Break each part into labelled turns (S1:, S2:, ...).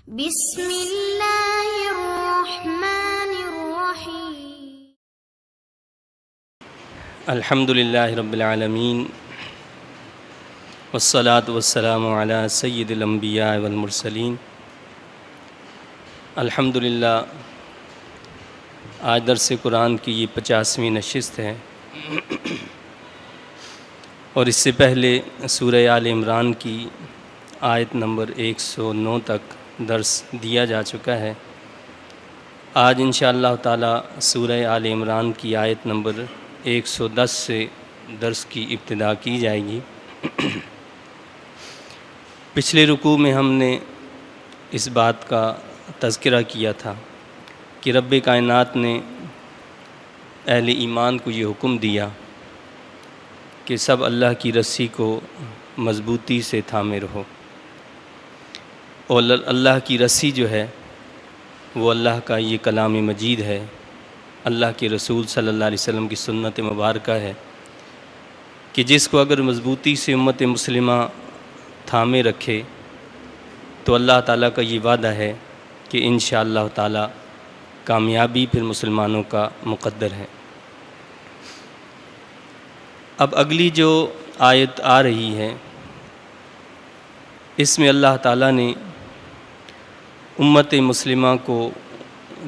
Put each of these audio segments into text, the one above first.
S1: بسم اللہ الرحمن الرحیم۔
S2: الحمد للہ رب العالمین والصلاة والسلام علی سید الانبیاء والمرسلین۔ الحمد للہ آج درس قرآن کی یہ 50ویں نشست ہے، اور اس سے پہلے سورہ آل عمران کی آیت نمبر 109 تک درس دیا جا چکا ہے۔ آج انشاءاللہ تعالی سورہ آل عمران کی آیت نمبر 110 سے درس کی ابتدا کی جائے گی۔ پچھلے رکوع میں ہم نے اس بات کا تذکرہ کیا تھا کہ رب کائنات نے اہل ایمان کو یہ حکم دیا کہ سب اللہ کی رسی کو مضبوطی سے تھامے رہو، اور اللہ کی رسی جو ہے وہ اللہ کا یہ کلام مجید ہے، اللہ کے رسول صلی اللہ علیہ وسلم کی سنت مبارکہ ہے، کہ جس کو اگر مضبوطی سے امت مسلمہ تھامے رکھے تو اللہ تعالیٰ کا یہ وعدہ ہے کہ انشاءاللہ تعالیٰ کامیابی پھر مسلمانوں کا مقدر ہے۔ اب اگلی جو آیت آ رہی ہے، اس میں اللہ تعالیٰ نے امت مسلمہ کو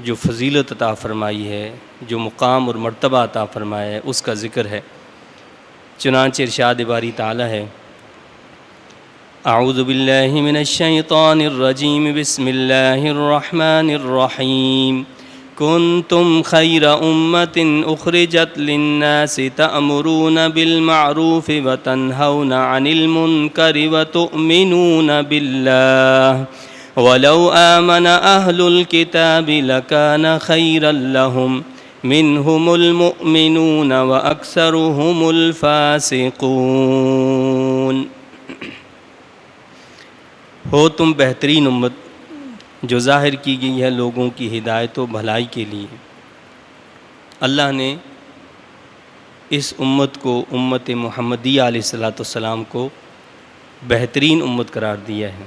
S2: جو فضیلت عطا فرمائی ہے، جو مقام اور مرتبہ عطا فرمایا ہے، اس کا ذکر ہے۔ چنانچہ ارشاد باری تعالیٰ ہے، اعوذ باللہ من الشیطان الرجیم، بسم اللہ الرحمن الرحیم، کنتم خیر امت اخرجت للناس تأمرون بالمعروف وتنہون عن المنکر وتؤمنون باللہ ولو آمن اہل الکتاب لکان خیرا لہم منہم المؤمنون واکثرہم الفاسقون۔ ہو تم بہترین امت جو ظاہر کی گئی ہے لوگوں کی ہدایت و بھلائی کے لیے۔ اللہ نے اس امت کو، امت محمدیہ علیہ السلام کو بہترین امت قرار دیا ہے،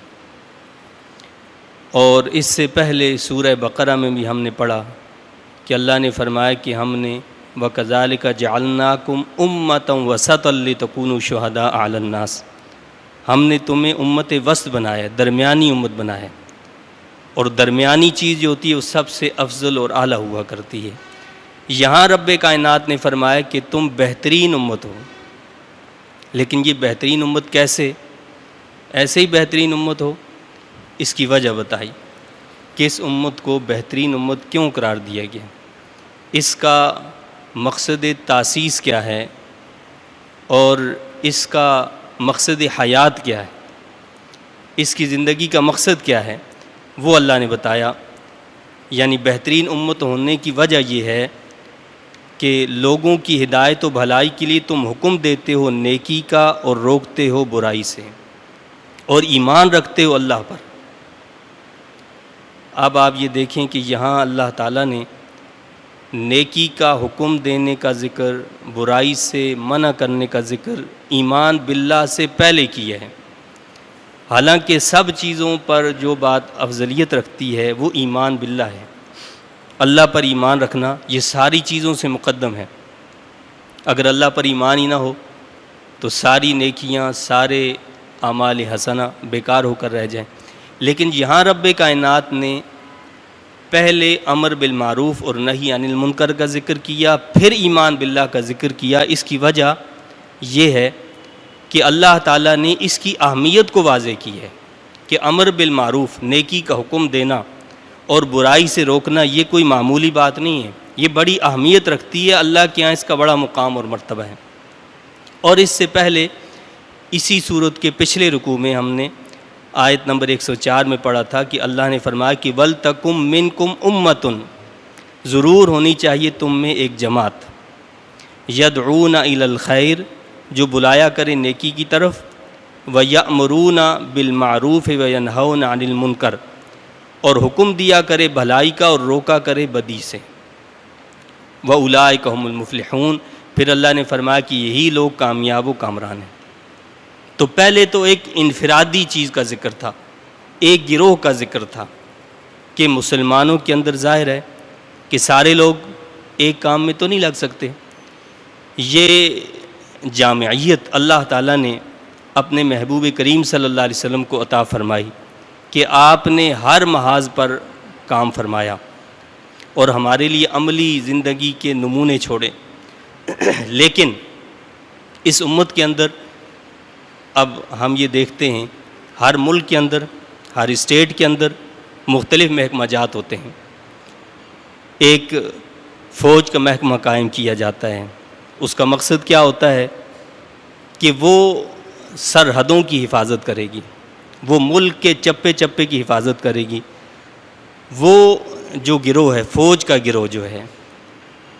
S2: اور اس سے پہلے سورہ بقرہ میں بھی ہم نے پڑھا کہ اللہ نے فرمایا کہ ہم نے وَكَذَلِكَ جَعَلْنَاكُمْ أُمَّةً وَسَطًا لِتَكُونُوا شُهَدَاءَ عَلَى النَّاسِ، ہم نے تمہیں امت وسط بنایا، درمیانی امت بنایا، اور درمیانی چیز جو ہوتی ہے وہ سب سے افضل اور اعلیٰ ہوا کرتی ہے۔ یہاں رب کائنات نے فرمایا کہ تم بہترین امت ہو، لیکن یہ بہترین امت کیسے؟ ایسے ہی بہترین امت ہو؟ اس کی وجہ بتائی کہ اس امت کو بہترین امت کیوں قرار دیا گیا، اس کا مقصد تاسیس کیا ہے، اور اس کا مقصد حیات کیا ہے، اس کی زندگی کا مقصد کیا ہے، وہ اللہ نے بتایا۔ یعنی بہترین امت ہونے کی وجہ یہ ہے کہ لوگوں کی ہدایت و بھلائی کے لیے تم حکم دیتے ہو نیکی کا اور روکتے ہو برائی سے، اور ایمان رکھتے ہو اللہ پر۔ اب آپ یہ دیکھیں کہ یہاں اللہ تعالیٰ نے نیکی کا حکم دینے کا ذکر، برائی سے منع کرنے کا ذکر ایمان باللہ سے پہلے کیا ہے۔ حالانکہ سب چیزوں پر جو بات افضلیت رکھتی ہے وہ ایمان باللہ ہے، اللہ پر ایمان رکھنا یہ ساری چیزوں سے مقدم ہے۔ اگر اللہ پر ایمان ہی نہ ہو تو ساری نیکیاں، سارے اعمال حسنہ بیکار ہو کر رہ جائیں۔ لیکن یہاں رب کائنات نے پہلے امر بالمعروف اور نہی عن المنکر کا ذکر کیا، پھر ایمان باللہ کا ذکر کیا۔ اس کی وجہ یہ ہے کہ اللہ تعالیٰ نے اس کی اہمیت کو واضح کی ہے کہ امر بالمعروف، نیکی کا حکم دینا اور برائی سے روکنا یہ کوئی معمولی بات نہیں ہے، یہ بڑی اہمیت رکھتی ہے، اللہ کے ہاں اس کا بڑا مقام اور مرتبہ ہے۔ اور اس سے پہلے اسی صورت کے پچھلے رکوع میں ہم نے آیت نمبر 104 میں پڑھا تھا کہ اللہ نے فرمایا کہ وَلْتَكُمْ مِنْكُمْ أُمَّةٌ، ضرور ہونی چاہیے تم میں ایک جماعت، يَدْعُونَ إِلَى الْخَيْرِ، جو بلایا کرے نیکی کی طرف، وَيَأْمُرُونَ بِالْمَعْرُوفِ وَيَنْهَوْنَ عَنِ الْمُنْكَرِ، اور حکم دیا کرے بھلائی کا اور روکا کرے بدی سے، وَأُولَئِكَ هُمُ الْمُفْلِحُونَ، پھر اللہ نے فرمایا کہ یہی لوگ کامیاب و کامران ہیں۔ تو پہلے تو ایک انفرادی چیز کا ذکر تھا، ایک گروہ کا ذکر تھا، کہ مسلمانوں کے اندر ظاہر ہے کہ سارے لوگ ایک کام میں تو نہیں لگ سکتے. یہ جامعیت اللہ تعالیٰ نے اپنے محبوب کریم صلی اللہ علیہ وسلم کو عطا فرمائی کہ آپ نے ہر محاذ پر کام فرمایا اور ہمارے لیے عملی زندگی کے نمونے چھوڑے. لیکن اس امت کے اندر اب ہم یہ دیکھتے ہیں ہر ملک کے اندر، ہر اسٹیٹ کے اندر مختلف محکمہ جات ہوتے ہیں. ایک فوج کا محکمہ قائم کیا جاتا ہے. اس کا مقصد کیا ہوتا ہے کہ وہ سرحدوں کی حفاظت کرے گی، وہ ملک کے چپے چپے کی حفاظت کرے گی. وہ جو گروہ ہے، فوج کا گروہ جو ہے،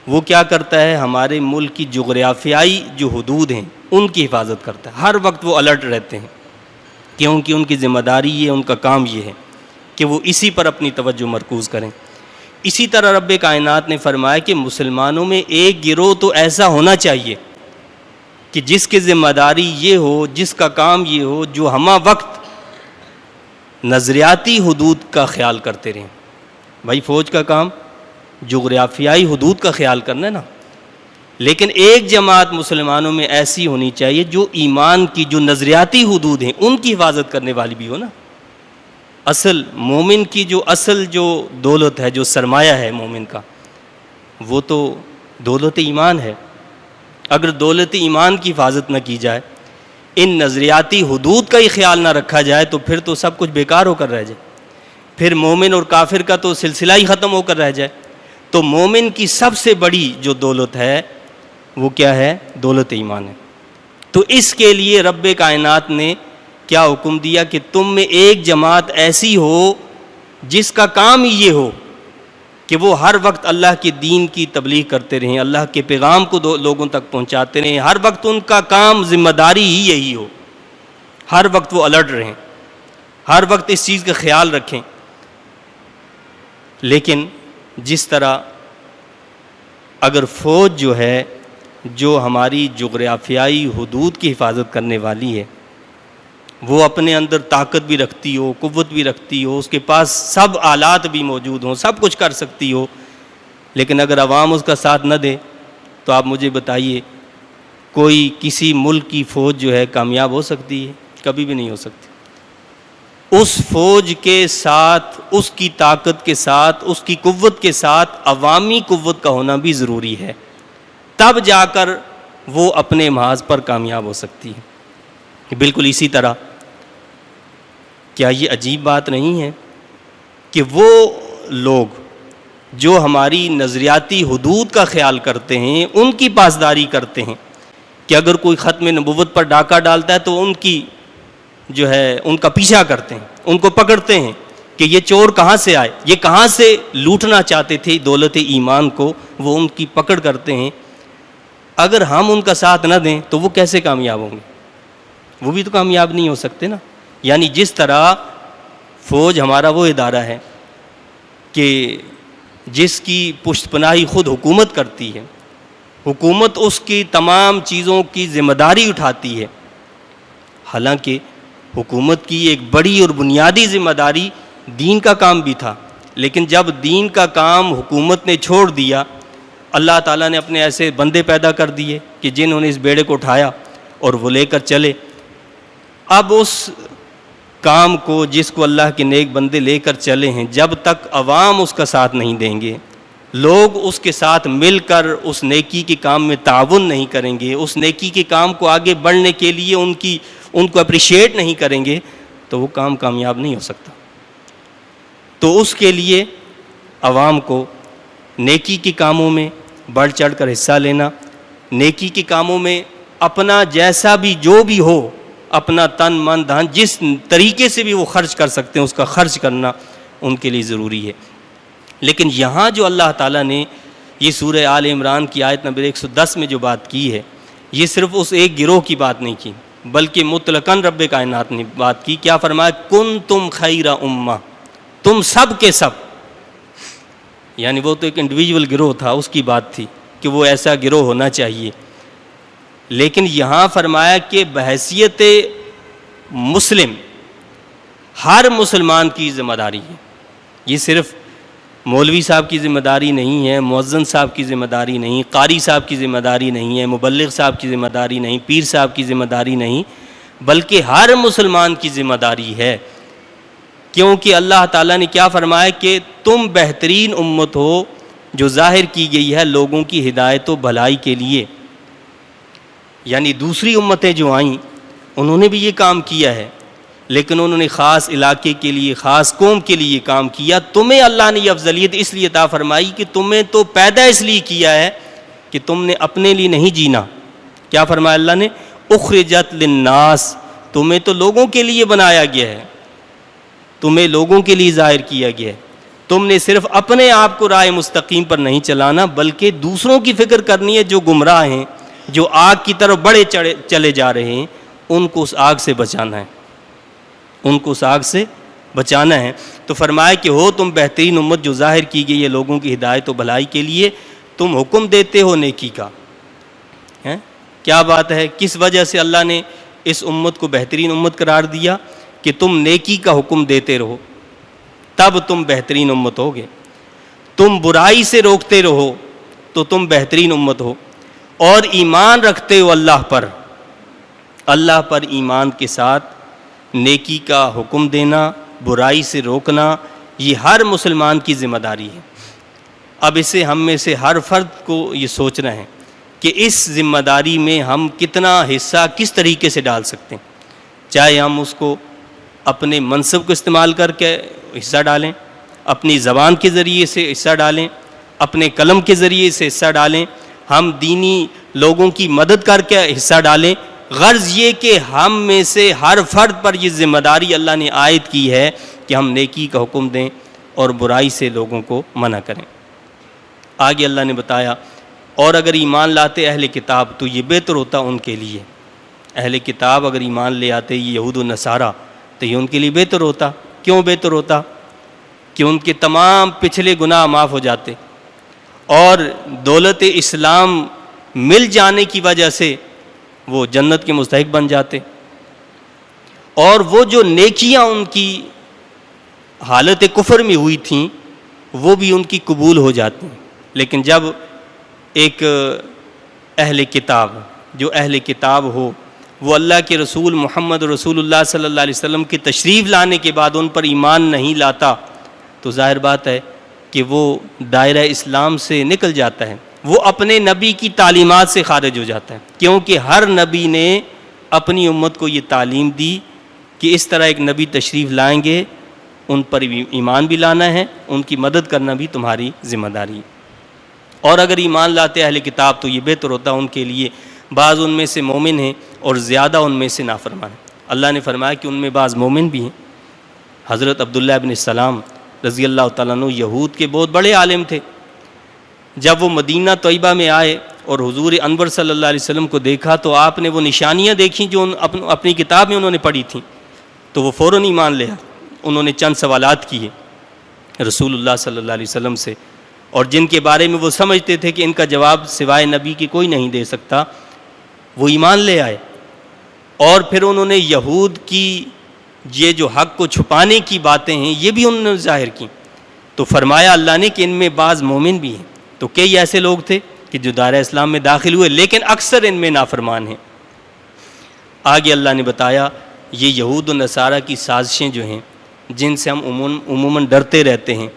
S2: وہ کیا کرتا ہے؟ ہمارے ملک کی جغرافیائی جو حدود ہیں ان کی حفاظت کرتا ہے. ہر وقت وہ الرٹ رہتے ہیں کیونکہ ان کی ذمہ داری یہ، ان کا کام یہ ہے کہ وہ اسی پر اپنی توجہ مرکوز کریں. اسی طرح رب کائنات نے فرمایا کہ مسلمانوں میں ایک گروہ تو ایسا ہونا چاہیے کہ جس کی ذمہ داری یہ ہو، جس کا کام یہ ہو، جو ہمہ وقت نظریاتی حدود کا خیال کرتے رہیں. بھائی فوج کا کام جغرافیائی حدود کا خیال کرنا ہے نا، لیکن ایک جماعت مسلمانوں میں ایسی ہونی چاہیے جو ایمان کی جو نظریاتی حدود ہیں ان کی حفاظت کرنے والی بھی ہو نا. اصل مومن کی جو اصل جو دولت ہے، جو سرمایہ ہے مومن کا، وہ تو دولت ایمان ہے. اگر دولت ایمان کی حفاظت نہ کی جائے، ان نظریاتی حدود کا ہی خیال نہ رکھا جائے، تو پھر تو سب کچھ بیکار ہو کر رہ جائے، پھر مومن اور کافر کا تو سلسلہ ہی ختم ہو کر رہ جائے. تو مومن کی سب سے بڑی جو دولت ہے وہ کیا ہے؟ دولت ایمان ہے. تو اس کے لیے رب کائنات نے کیا حکم دیا کہ تم میں ایک جماعت ایسی ہو جس کا کام ہی یہ ہو کہ وہ ہر وقت اللہ کے دین کی تبلیغ کرتے رہیں، اللہ کے پیغام کو لوگوں تک پہنچاتے رہیں. ہر وقت ان کا کام، ذمہ داری ہی یہی ہو. ہر وقت وہ الرٹ رہیں، ہر وقت اس چیز کا خیال رکھیں. لیکن جس طرح اگر فوج جو ہے، جو ہماری جغرافیائی حدود کی حفاظت کرنے والی ہے، وہ اپنے اندر طاقت بھی رکھتی ہو، قوت بھی رکھتی ہو، اس کے پاس سب آلات بھی موجود ہوں، سب کچھ کر سکتی ہو، لیکن اگر عوام اس کا ساتھ نہ دے تو آپ مجھے بتائیے کوئی کسی ملک کی فوج جو ہے کامیاب ہو سکتی ہے؟ کبھی بھی نہیں ہو سکتی. اس فوج کے ساتھ، اس کی طاقت کے ساتھ، اس کی قوت کے ساتھ عوامی قوت کا ہونا بھی ضروری ہے، تب جا کر وہ اپنے محاذ پر کامیاب ہو سکتی ہے. بالکل اسی طرح کیا یہ عجیب بات نہیں ہے کہ وہ لوگ جو ہماری نظریاتی حدود کا خیال کرتے ہیں، ان کی پاسداری کرتے ہیں، کہ اگر کوئی ختم نبوت پر ڈاکہ ڈالتا ہے تو ان کی جو ہے ان کا پیچھا کرتے ہیں، ان کو پکڑتے ہیں کہ یہ چور کہاں سے آئے، یہ کہاں سے لوٹنا چاہتے تھے دولت ایمان کو، وہ ان کی پکڑ کرتے ہیں. اگر ہم ان کا ساتھ نہ دیں تو وہ کیسے کامیاب ہوں گے؟ وہ بھی تو کامیاب نہیں ہو سکتے نا. یعنی جس طرح فوج ہمارا وہ ادارہ ہے کہ جس کی پشت پناہی خود حکومت کرتی ہے، حکومت اس کی تمام چیزوں کی ذمہ داری اٹھاتی ہے. حالانکہ حکومت کی ایک بڑی اور بنیادی ذمہ داری دین کا کام بھی تھا، لیکن جب دین کا کام حکومت نے چھوڑ دیا، اللہ تعالیٰ نے اپنے ایسے بندے پیدا کر دیے کہ جنہوں نے اس بیڑے کو اٹھایا اور وہ لے کر چلے. اب اس کام کو جس کو اللہ کے نیک بندے لے کر چلے ہیں، جب تک عوام اس کا ساتھ نہیں دیں گے، لوگ اس کے ساتھ مل کر اس نیکی کے کام میں تعاون نہیں کریں گے، اس نیکی کے کام کو آگے بڑھنے کے لیے ان کو اپریشیٹ نہیں کریں گے، تو وہ کام کامیاب نہیں ہو سکتا. تو اس کے لیے عوام کو نیکی کے کاموں میں بڑھ چڑھ کر حصہ لینا، نیکی کے کاموں میں اپنا جیسا بھی جو بھی ہو، اپنا تن من دھن جس طریقے سے بھی وہ خرچ کر سکتے ہیں اس کا خرچ کرنا ان کے لیے ضروری ہے. لیکن یہاں جو اللہ تعالیٰ نے یہ سورہ آل عمران کی آیت نمبر 110 میں جو بات کی ہے، یہ صرف اس ایک گروہ کی بات نہیں کی، بلکہ مطلقاً رب کائنات نے بات کی. کیا فرمایا؟ کنتم خیر امہ، تم سب کے سب. یعنی وہ تو ایک انڈیویجول گروہ تھا، اس کی بات تھی کہ وہ ایسا گروہ ہونا چاہیے. لیکن یہاں فرمایا کہ بحیثیت مسلم ہر مسلمان کی ذمہ داری ہے. یہ صرف مولوی صاحب کی ذمہ داری نہیں ہے، مؤذن صاحب کی ذمہ داری نہیں، قاری صاحب کی ذمہ داری نہیں ہے، مبلغ صاحب کی ذمہ داری نہیں، پیر صاحب کی ذمہ داری نہیں، بلکہ ہر مسلمان کی ذمہ داری ہے. کیونکہ اللہ تعالیٰ نے کیا فرمایا کہ تم بہترین امت ہو جو ظاہر کی گئی ہے لوگوں کی ہدایت و بھلائی کے لیے. یعنی دوسری امتیں جو آئیں انہوں نے بھی یہ کام کیا ہے، لیکن انہوں نے خاص علاقے کے لیے، خاص قوم کے لیے یہ کام کیا. تمہیں اللہ نے یہ افضلیت اس لیے عطا فرمائی کہ تمہیں تو پیدا اس لیے کیا ہے کہ تم نے اپنے لیے نہیں جینا. کیا فرمایا اللہ نے؟ اخرجت للناس، تمہیں تو لوگوں کے لیے بنایا گیا ہے، تمہیں لوگوں کے لیے ظاہر کیا گیا ہے. تم نے صرف اپنے آپ کو راہ مستقیم پر نہیں چلانا، بلکہ دوسروں کی فکر کرنی ہے جو گمراہ ہیں، جو آگ کی طرف بڑے چلے جا رہے ہیں، ان کو اس آگ سے بچانا ہے، ان کو اس آگ سے بچانا ہے. تو فرمایا کہ ہو تم بہترین امت جو ظاہر کی گئی ہے لوگوں کی ہدایت و بھلائی کے لیے، تم حکم دیتے ہو نیکی کا. کیا بات ہے، کس وجہ سے اللہ نے اس امت کو بہترین امت قرار دیا؟ کہ تم نیکی کا حکم دیتے رہو، تب تم بہترین امت ہوگے. تم برائی سے روکتے رہو تو تم بہترین امت ہو. اور ایمان رکھتے ہو اللہ پر ایمان کے ساتھ نیکی کا حکم دینا، برائی سے روکنا، یہ ہر مسلمان کی ذمہ داری ہے. اب اسے ہم میں سے ہر فرد کو یہ سوچنا ہے کہ اس ذمہ داری میں ہم کتنا حصہ کس طریقے سے ڈال سکتے ہیں. چاہے ہم اس کو اپنے منصب کو استعمال کر کے حصہ ڈالیں، اپنی زبان کے ذریعے سے حصہ ڈالیں، اپنے قلم کے ذریعے سے حصہ ڈالیں، ہم دینی لوگوں کی مدد کر کے حصہ ڈالیں. غرض یہ کہ ہم میں سے ہر فرد پر یہ ذمہ داری اللہ نے عائد کی ہے کہ ہم نیکی کا حکم دیں اور برائی سے لوگوں کو منع کریں. آگے اللہ نے بتایا اور اگر ایمان لاتے اہل کتاب تو یہ بہتر ہوتا ان کے لیے. اہل کتاب اگر ایمان لے آتے یہ یہود و نصارہ تو یہ ان کے لیے بہتر ہوتا. کیوں بہتر ہوتا؟ کہ ان کے تمام پچھلے گناہ معاف ہو جاتے اور دولت اسلام مل جانے کی وجہ سے وہ جنت کے مستحق بن جاتے، اور وہ جو نیکیاں ان کی حالت کفر میں ہوئی تھیں وہ بھی ان کی قبول ہو جاتی ہیں. لیکن جب ایک اہل کتاب، جو اہل کتاب ہو، وہ اللہ کے رسول محمد رسول اللہ صلی اللہ علیہ وسلم کی تشریف لانے کے بعد ان پر ایمان نہیں لاتا، تو ظاہر بات ہے کہ وہ دائرہ اسلام سے نکل جاتا ہے، وہ اپنے نبی کی تعلیمات سے خارج ہو جاتا ہے. کیونکہ ہر نبی نے اپنی امت کو یہ تعلیم دی کہ اس طرح ایک نبی تشریف لائیں گے، ان پر ایمان بھی لانا ہے، ان کی مدد کرنا بھی تمہاری ذمہ داری ہے. اور اگر ایمان لاتے اہل کتاب تو یہ بہتر ہوتا ان کے لیے، بعض ان میں سے مومن ہیں اور زیادہ ان میں سے نافرمان ہیں. اللہ نے فرمایا کہ ان میں بعض مومن بھی ہیں. حضرت عبداللہ ابن السلام رضی اللہ تعالیٰ عنہ یہود کے بہت بڑے عالم تھے. جب وہ مدینہ طیبہ میں آئے اور حضور انور صلی اللہ علیہ وسلم کو دیکھا تو آپ نے وہ نشانیاں دیکھیں جو اپنی کتاب میں انہوں نے پڑھی تھیں، تو وہ فوراً ایمان لیا. انہوں نے چند سوالات کیے رسول اللہ صلی اللہ علیہ وسلم سے، اور جن کے بارے میں وہ سمجھتے تھے کہ ان کا جواب سوائے نبی کی کوئی نہیں دے سکتا، وہ ایمان لے آئے. اور پھر انہوں نے یہود کی یہ جو حق کو چھپانے کی باتیں ہیں یہ بھی انہوں نے ظاہر کی. تو فرمایا اللہ نے کہ ان میں بعض مومن بھی ہیں. تو کئی ایسے لوگ تھے کہ جو دائرہ اسلام میں داخل ہوئے، لیکن اکثر ان میں نافرمان ہیں. آگے اللہ نے بتایا یہ یہود و نصارہ کی سازشیں جو ہیں، جن سے ہم عموماً ڈرتے رہتے ہیں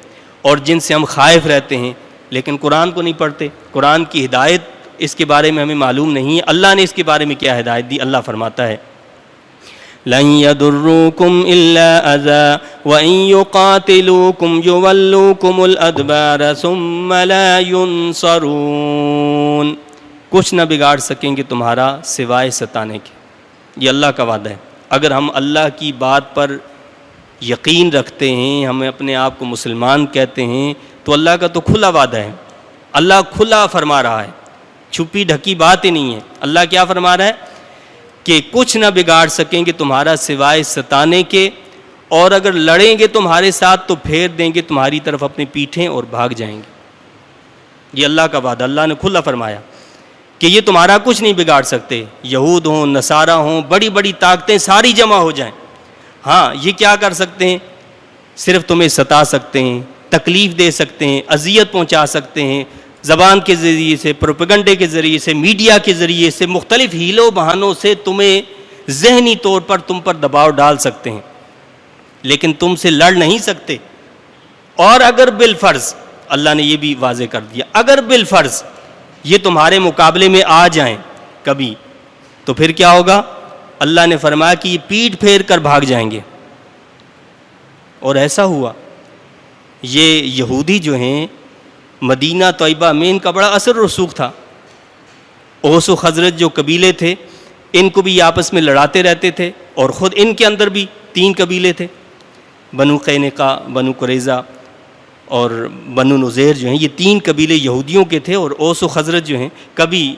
S2: اور جن سے ہم خائف رہتے ہیں، لیکن قرآن کو نہیں پڑھتے، قرآن کی ہدایت اس کے بارے میں ہمیں معلوم نہیں ہے. اللہ نے اس کے بارے میں کیا ہدایت دی؟ اللہ فرماتا ہے لَن يَضُرُّوكُمْ إِلَّا أَذًى وَإِن يُقَاتِلُوكُمْ يُوَلُّوكُمُ الْأَدْبَارَ ثُمَّ لَا يُنصَرُونَ. کچھ نہ بگاڑ سکیں گے تمہارا سوائے ستانے کے. یہ اللہ کا وعدہ ہے. اگر ہم اللہ کی بات پر یقین رکھتے ہیں، ہمیں اپنے آپ کو مسلمان کہتے ہیں، تو اللہ کا تو کھلا وعدہ ہے. اللہ کھلا فرما رہا ہے، چھپی ڈھکی بات ہی نہیں ہے. اللہ کیا فرما رہا ہے کہ کچھ نہ بگاڑ سکیں گے تمہارا سوائے ستانے کے، اور اگر لڑیں گے تمہارے ساتھ تو پھیر دیں گے تمہاری طرف اپنی پیٹھیں اور بھاگ جائیں گے. یہ اللہ کا وعدہ، اللہ نے کھلا فرمایا کہ یہ تمہارا کچھ نہیں بگاڑ سکتے. یہود ہوں، نصارہ ہوں، بڑی بڑی طاقتیں ساری جمع ہو جائیں، ہاں یہ کیا کر سکتے ہیں صرف تمہیں ستا سکتے ہیں، تکلیف دے سکتے ہیں، اذیت پہنچا سکتے ہیں، زبان کے ذریعے سے، پروپیگنڈے کے ذریعے سے، میڈیا کے ذریعے سے، مختلف ہیلوں بہانوں سے تمہیں ذہنی طور پر تم پر دباؤ ڈال سکتے ہیں، لیکن تم سے لڑ نہیں سکتے۔ اور اگر بالفرض، اللہ نے یہ بھی واضح کر دیا، اگر بالفرض یہ تمہارے مقابلے میں آ جائیں کبھی، تو پھر کیا ہوگا؟ اللہ نے فرمایا کہ یہ پیٹھ پھیر کر بھاگ جائیں گے۔ اور ایسا ہوا۔ یہ یہودی جو ہیں مدینہ طیبہ میں ان کا بڑا اثر رسوخ تھا۔ اوس و خزرج جو قبیلے تھے ان کو بھی آپس میں لڑاتے رہتے تھے، اور خود ان کے اندر بھی 3 قبیلے تھے، بنو قینقاع، بنو قریظہ اور بنو نذیر جو ہیں، یہ 3 قبیلے یہودیوں کے تھے۔ اور اوس و خزرج جو ہیں، کبھی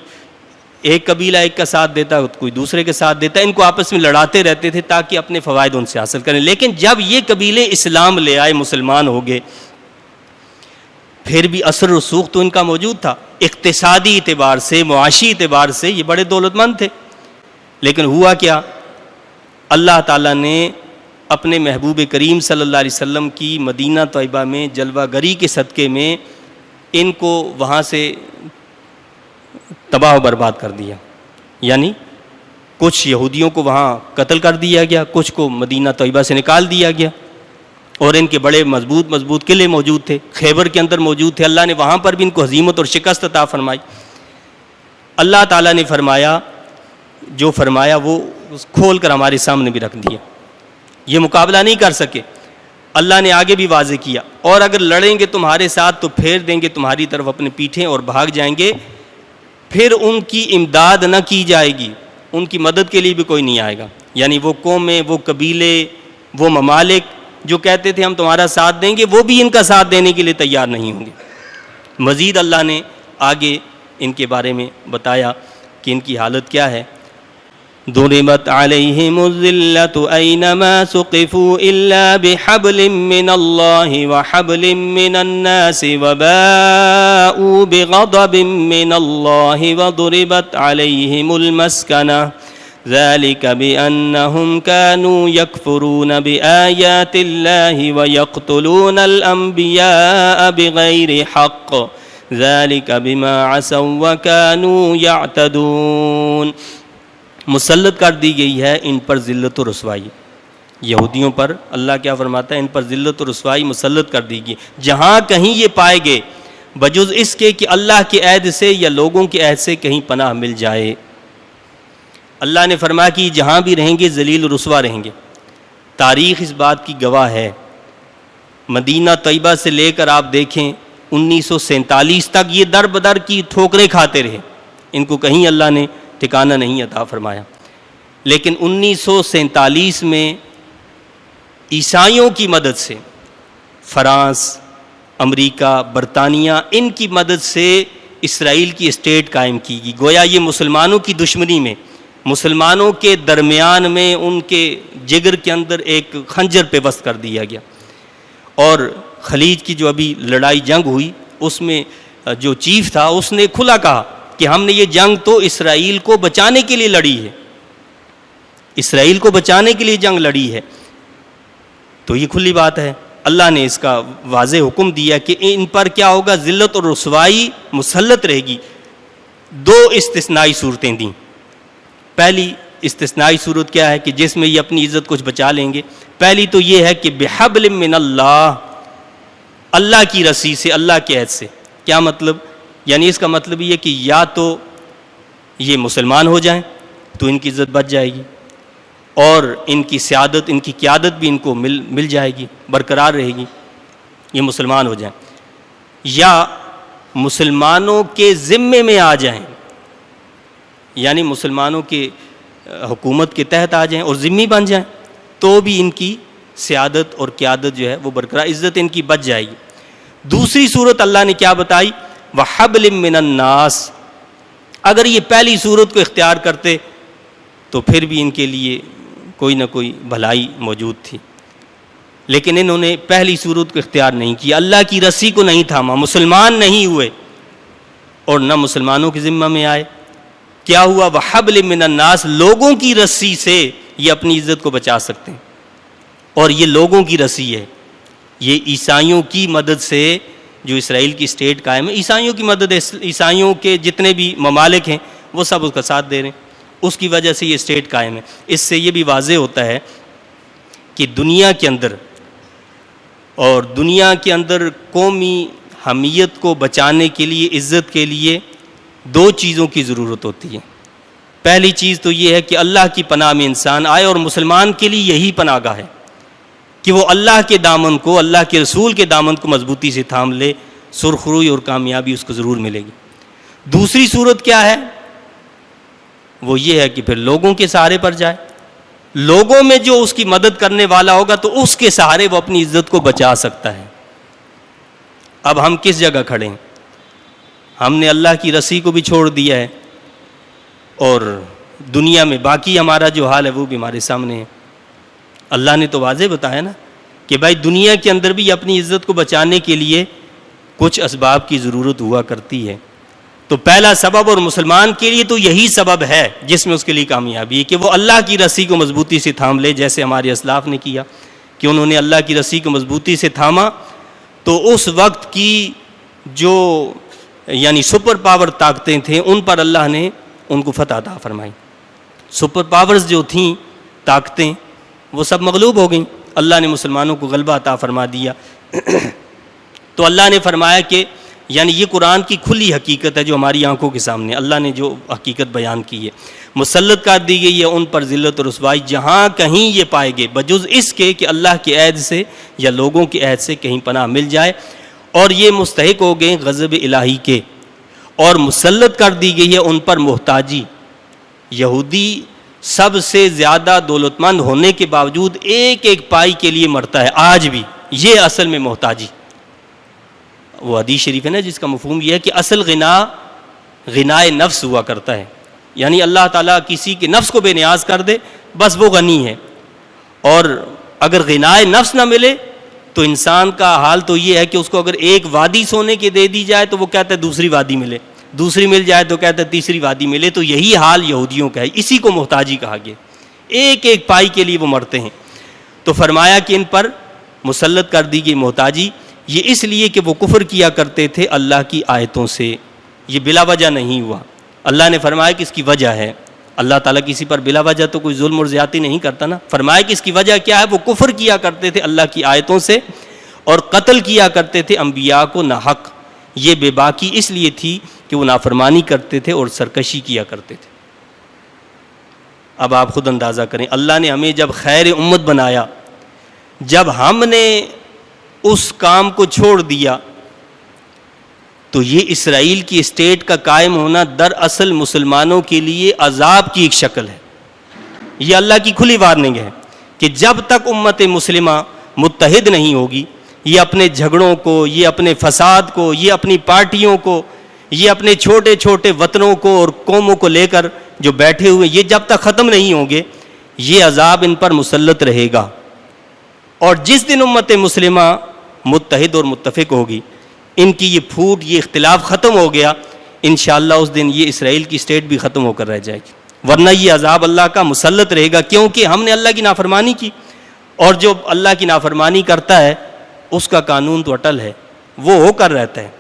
S2: ایک قبیلہ ایک کا ساتھ دیتا، کوئی دوسرے کے ساتھ دیتا، ان کو آپس میں لڑاتے رہتے تھے تاکہ اپنے فوائد ان سے حاصل کریں۔ لیکن جب یہ قبیلے اسلام لے آئے، مسلمان ہو گئے، پھر بھی اثر رسوخ تو ان کا موجود تھا۔ اقتصادی اعتبار سے، معاشی اعتبار سے یہ بڑے دولت مند تھے، لیکن ہوا کیا؟ اللہ تعالیٰ نے اپنے محبوب کریم صلی اللہ علیہ وسلم کی مدینہ طیبہ میں جلوہ گری کے صدقے میں ان کو وہاں سے تباہ و برباد کر دیا۔ یعنی کچھ یہودیوں کو وہاں قتل کر دیا گیا، کچھ کو مدینہ طیبہ سے نکال دیا گیا، اور ان کے بڑے مضبوط قلعے موجود تھے، خیبر کے اندر موجود تھے۔ اللہ نے وہاں پر بھی ان کو ہزیمت اور شکست عطا فرمائی۔ اللہ تعالیٰ نے فرمایا، جو فرمایا وہ کھول کر ہمارے سامنے بھی رکھ دیا، یہ مقابلہ نہیں کر سکے۔ اللہ نے آگے بھی واضح کیا، اور اگر لڑیں گے تمہارے ساتھ تو پھیر دیں گے تمہاری طرف اپنے پیٹھیں اور بھاگ جائیں گے، پھر ان کی امداد نہ کی جائے گی، ان کی مدد کے لیے بھی کوئی نہیں آئے گا۔ یعنی وہ قومیں، وہ قبیلے، وہ ممالک جو کہتے تھے ہم تمہارا ساتھ دیں گے، وہ بھی ان کا ساتھ دینے کے لیے تیار نہیں ہوں گے۔ مزید اللہ نے آگے ان کے بارے میں بتایا کہ ان کی حالت کیا ہے۔ ضربت علیہم الذلۃ اینما ثقفوا الا بحبل من اللہ وحبل من الناس وباءوا بغضب من اللہ وضربت علیہم المسکنہ ذلك بأنهم كانوا يكفرون بآيات الله ويقتلون الأنبياء بغير حق ذلك بما عصوا وكانوا يعتدون۔ مسلط کر دی گئی ہے ان پر ذلت و رسوائی، یہودیوں پر اللہ کیا فرماتا ہے؟ ان پر ذلت و رسوائی مسلط کر دی گئی، جہاں کہیں یہ پائے گئے بجز اس کے کہ اللہ کے عہد سے یا لوگوں کے عہد سے کہیں پناہ مل جائے۔ اللہ نے فرمایا کہ جہاں بھی رہیں گے ذلیل و رسوا رہیں گے۔ تاریخ اس بات کی گواہ ہے، مدینہ طیبہ سے لے کر آپ دیکھیں 1947 تک یہ در بدر کی ٹھوکریں کھاتے رہے، ان کو کہیں اللہ نے ٹھکانہ نہیں عطا فرمایا۔ لیکن 1947 میں عیسائیوں کی مدد سے، فرانس، امریکہ، برطانیہ، ان کی مدد سے اسرائیل کی اسٹیٹ قائم کی گئی۔ گویا یہ مسلمانوں کی دشمنی میں، مسلمانوں کے درمیان میں، ان کے جگر کے اندر ایک خنجر پیوست کر دیا گیا۔ اور خلیج کی جو ابھی لڑائی جنگ ہوئی، اس میں جو چیف تھا اس نے کھلا کہا کہ ہم نے یہ جنگ تو اسرائیل کو بچانے کے لیے لڑی ہے، اسرائیل کو بچانے کے لیے جنگ لڑی ہے۔ تو یہ کھلی بات ہے، اللہ نے اس کا واضح حکم دیا کہ ان پر کیا ہوگا؟ ذلت اور رسوائی مسلط رہے گی۔ 2 استثنائی صورتیں دیں۔ پہلی استثنائی صورت کیا ہے کہ جس میں یہ اپنی عزت کچھ بچا لیں گے؟ پہلی تو یہ ہے کہ بحبل من اللہ، اللہ کی رسی سے، اللہ کے عہد سے۔ کیا مطلب؟ یعنی اس کا مطلب یہ کہ یا تو یہ مسلمان ہو جائیں تو ان کی عزت بچ جائے گی، اور ان کی سیادت، ان کی قیادت بھی ان کو مل جائے گی، برقرار رہے گی، یہ مسلمان ہو جائیں، یا مسلمانوں کے ذمے میں آ جائیں، یعنی مسلمانوں کے حکومت کے تحت آ جائیں اور ذمہ بن جائیں، تو بھی ان کی سیادت اور قیادت جو ہے وہ برقرار، عزت ان کی بچ جائے گی۔ دوسری صورت اللہ نے کیا بتائی؟ وَحَبْلٍ مِّنَ النَّاسِ۔ اگر یہ پہلی صورت کو اختیار کرتے تو پھر بھی ان کے لیے کوئی نہ کوئی بھلائی موجود تھی، لیکن انہوں نے پہلی صورت کو اختیار نہیں کیا، اللہ کی رسی کو نہیں تھاما، مسلمان نہیں ہوئے اور نہ مسلمانوں کے ذمہ میں آئے۔ کیا ہوا؟ وَحَبْلٍ مِّنَ النَّاسِ، لوگوں کی رسی سے یہ اپنی عزت کو بچا سکتے ہیں، اور یہ لوگوں کی رسی ہے، یہ عیسائیوں کی مدد سے جو اسرائیل کی اسٹیٹ قائم ہے، عیسائیوں کی مدد ہے، عیسائیوں کے جتنے بھی ممالک ہیں وہ سب اس کا ساتھ دے رہے ہیں، اس کی وجہ سے یہ اسٹیٹ قائم ہے۔ اس سے یہ بھی واضح ہوتا ہے کہ دنیا کے اندر قومی حمیت کو بچانے کے لیے، عزت کے لیے دو چیزوں کی ضرورت ہوتی ہے۔ پہلی چیز تو یہ ہے کہ اللہ کی پناہ میں انسان آئے، اور مسلمان کے لیے یہی پناہ گاہ ہے کہ وہ اللہ کے دامن کو، اللہ کے رسول کے دامن کو مضبوطی سے تھام لے، سرخروئی اور کامیابی اس کو ضرور ملے گی۔ دوسری صورت کیا ہے؟ وہ یہ ہے کہ پھر لوگوں کے سہارے پر جائے، لوگوں میں جو اس کی مدد کرنے والا ہوگا تو اس کے سہارے وہ اپنی عزت کو بچا سکتا ہے۔ اب ہم کس جگہ کھڑے ہیں؟ ہم نے اللہ کی رسی کو بھی چھوڑ دیا ہے، اور دنیا میں باقی ہمارا جو حال ہے وہ بھی ہمارے سامنے ہے۔ اللہ نے تو واضح بتایا نا کہ بھائی دنیا کے اندر بھی اپنی عزت کو بچانے کے لیے کچھ اسباب کی ضرورت ہوا کرتی ہے۔ تو پہلا سبب، اور مسلمان کے لیے تو یہی سبب ہے جس میں اس کے لیے کامیابی ہے، کہ وہ اللہ کی رسی کو مضبوطی سے تھام لے، جیسے ہمارے اسلاف نے کیا کہ انہوں نے اللہ کی رسی کو مضبوطی سے تھاما، تو اس وقت کی جو یعنی سپر پاور طاقتیں تھیں ان پر اللہ نے ان کو فتح عطا فرمائی۔ سپر پاورز جو تھیں طاقتیں وہ سب مغلوب ہو گئیں، اللہ نے مسلمانوں کو غلبہ عطا فرما دیا۔ تو اللہ نے فرمایا کہ یعنی یہ قرآن کی کھلی حقیقت ہے جو ہماری آنکھوں کے سامنے اللہ نے جو حقیقت بیان کی ہے، مسلط کر دی گئی ہے ان پر ذلت اور رسوائی جہاں کہیں یہ پائے گے، بجز اس کے کہ اللہ کے عہد سے یا لوگوں کے عہد سے کہیں پناہ مل جائے، اور یہ مستحق ہو گئے غضب الہی کے، اور مسلط کر دی گئی ہے ان پر محتاجی۔ یہودی سب سے زیادہ دولت مند ہونے کے باوجود ایک ایک پائی کے لیے مرتا ہے آج بھی، یہ اصل میں محتاجی۔ وہ حدیث شریف ہے نا جس کا مفہوم یہ ہے کہ اصل غنائے نفس ہوا کرتا ہے، یعنی اللہ تعالیٰ کسی کے نفس کو بے نیاز کر دے بس وہ غنی ہے، اور اگر غنائے نفس نہ ملے تو انسان کا حال تو یہ ہے کہ اس کو اگر ایک وادی سونے کی دے دی جائے تو وہ کہتا ہے دوسری وادی ملے، دوسری مل جائے تو کہتا ہے تیسری وادی ملے۔ تو یہی حال یہودیوں کا ہے، اسی کو محتاجی کہا گیا، ایک ایک پائی کے لیے وہ مرتے ہیں۔ تو فرمایا کہ ان پر مسلط کر دی گئی محتاجی، یہ اس لیے کہ وہ کفر کیا کرتے تھے اللہ کی آیتوں سے، یہ بلا وجہ نہیں ہوا۔ اللہ نے فرمایا کہ اس کی وجہ ہے، اللہ تعالیٰ کسی پر بلا وجہ تو کوئی ظلم اور زیادتی نہیں کرتا نا، فرمایا کہ اس کی وجہ کیا ہے؟ وہ کفر کیا کرتے تھے اللہ کی آیتوں سے، اور قتل کیا کرتے تھے انبیاء کو ناحق۔ یہ بے باکی اس لیے تھی کہ وہ نافرمانی کرتے تھے اور سرکشی کیا کرتے تھے۔ اب آپ خود اندازہ کریں، اللہ نے ہمیں جب خیر امت بنایا، جب ہم نے اس کام کو چھوڑ دیا، تو یہ اسرائیل کی اسٹیٹ کا قائم ہونا دراصل مسلمانوں کے لیے عذاب کی ایک شکل ہے۔ یہ اللہ کی کھلی وارننگ ہے کہ جب تک امت مسلمہ متحد نہیں ہوگی، یہ اپنے جھگڑوں کو، یہ اپنے فساد کو، یہ اپنی پارٹیوں کو، یہ اپنے چھوٹے چھوٹے وطنوں کو اور قوموں کو لے کر جو بیٹھے ہوئے، یہ جب تک ختم نہیں ہوں گے یہ عذاب ان پر مسلط رہے گا۔ اور جس دن امت مسلمہ متحد اور متفق ہوگی، ان کی یہ پھوٹ، یہ اختلاف ختم ہو گیا، انشاءاللہ اس دن یہ اسرائیل کی اسٹیٹ بھی ختم ہو کر رہ جائے گی، ورنہ یہ عذاب اللہ کا مسلط رہے گا، کیونکہ ہم نے اللہ کی نافرمانی کی، اور جو اللہ کی نافرمانی کرتا ہے اس کا قانون تو اٹل ہے، وہ ہو کر رہتا ہے۔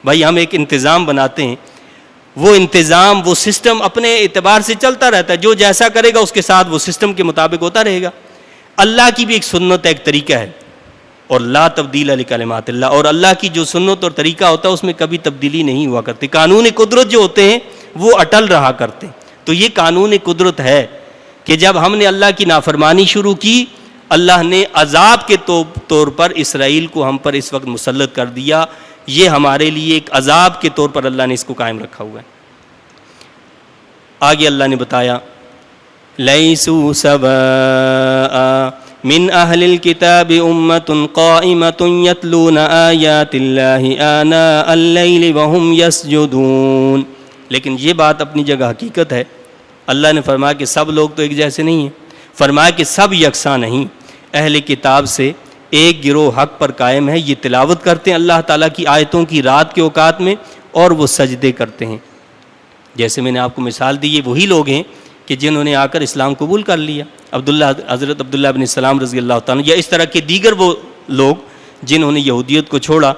S2: بھائی ہم ایک انتظام بناتے ہیں، وہ انتظام، وہ سسٹم اپنے اعتبار سے چلتا رہتا ہے، جو جیسا کرے گا اس کے ساتھ وہ سسٹم کے مطابق ہوتا رہے گا۔ اللہ کی بھی ایک سنت ہے، ایک طریقہ ہے، اور لا تبدیل لکلمات اللہ، اور اللہ کی جو سنت اور طریقہ ہوتا ہے اس میں کبھی تبدیلی نہیں ہوا کرتی، قانون قدرت جو ہوتے ہیں وہ اٹل رہا کرتے ہیں۔ تو یہ قانون قدرت ہے کہ جب ہم نے اللہ کی نافرمانی شروع کی، اللہ نے عذاب کے طور پر اسرائیل کو ہم پر اس وقت مسلط کر دیا، یہ ہمارے لیے ایک عذاب کے طور پر اللہ نے اس کو قائم رکھا ہوا ہے۔ آگے اللہ نے بتایا لیسوا سواء من اہل الکتاب امۃ قائمۃ یتلون آیات اللہ آناء اللیل وہم یسجدون، لیکن یہ بات اپنی جگہ حقیقت ہے۔ اللہ نے فرمایا کہ سب لوگ تو ایک جیسے نہیں ہیں، فرمایا کہ سب یکساں نہیں، اہل کتاب سے ایک گروہ حق پر قائم ہے، یہ تلاوت کرتے ہیں اللہ تعالیٰ کی آیتوں کی رات کے اوقات میں، اور وہ سجدے کرتے ہیں۔ جیسے میں نے آپ کو مثال دی، یہ وہی لوگ ہیں کہ جنہوں نے آ کر اسلام قبول کر لیا، حضرت عبداللہ بن سلام رضی اللہ تعالیٰ، یا اس طرح کے دیگر وہ لوگ جنہوں نے یہودیت کو چھوڑا